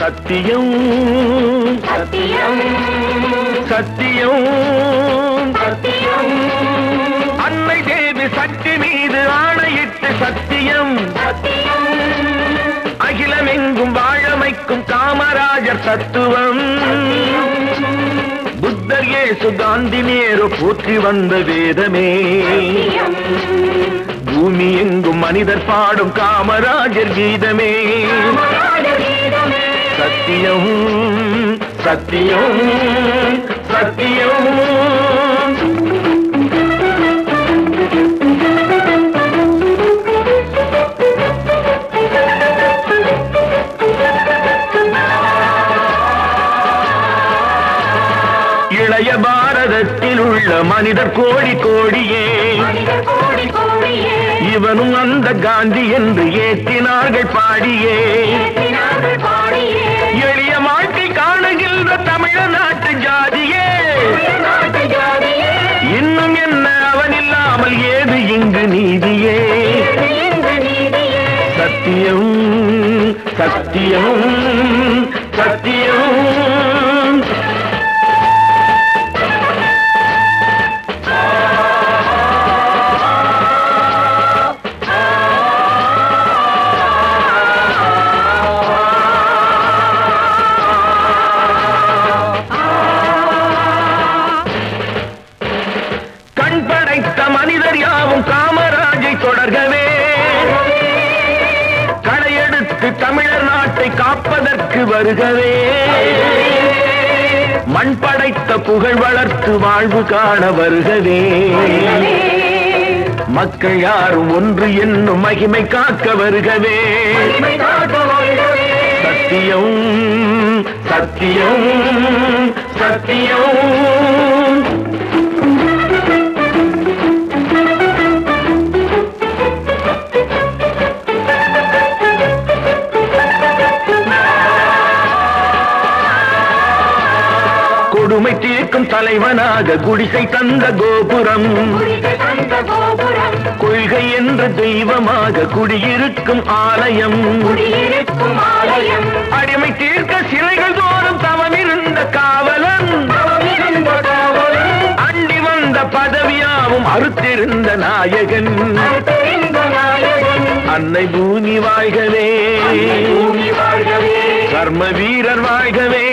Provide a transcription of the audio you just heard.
சத்தியம் சத்தியம் சத்தியம் சத்தியம் அன்னை தேவி சக்தி மீது ஆணையிட்டு சத்தியம் சத்தியம் அகிலமெங்கும் வாழமைக்கும் காமராஜர் தத்துவம் புத்தர் இயேசு காந்தி நேரு போற்றி வந்த வேதமே பூமி எங்கும் மனிதர் பாடும் காமராஜர் கீதமே சத்தியம் சத்தியம் சத்தியம் இளைய பாரதத்தில் உள்ள மனிதர் கோடி கோடியே இவனும் அந்த காந்தி என்று ஏற்றினார்கள் பாடியே எளிய வாழ்க்கை காணுகின்ற தமிழ்நாட்டு ஜாதியே இன்னும் என்ன அவன் இல்லாமல் ஏது இங்கு நீதியே சத்தியம் சத்தியம் சத்தியம் மனிதர் யாவும் காமராஜை தொடர்கவே களையெடுத்து தமிழர் நாட்டை காப்பதற்கு வருகவே மண் படைத்த புகழ் வளர்த்து வாழ்வு காண வருகவே மக்கள் யாரும் ஒன்று என்னும் மகிமை காக்க வருகவே சத்தியம் சத்தியம் சத்தியம் கொடுமை தீர்க்கும் தலைவனாக குடிசை தந்த கோபுரம் கொள்கை என்ற தெய்வமாக குடியிருக்கும் ஆலயம் அடிமை தீர்க்க சிறைகள் தோறும் தவமிருந்த காவலன் அண்டி வந்த பதவியாவும் அறுத்திருந்த நாயகன் அன்னை பூமி வாழ்கவே கர்ம வீரர் வாழ்கவே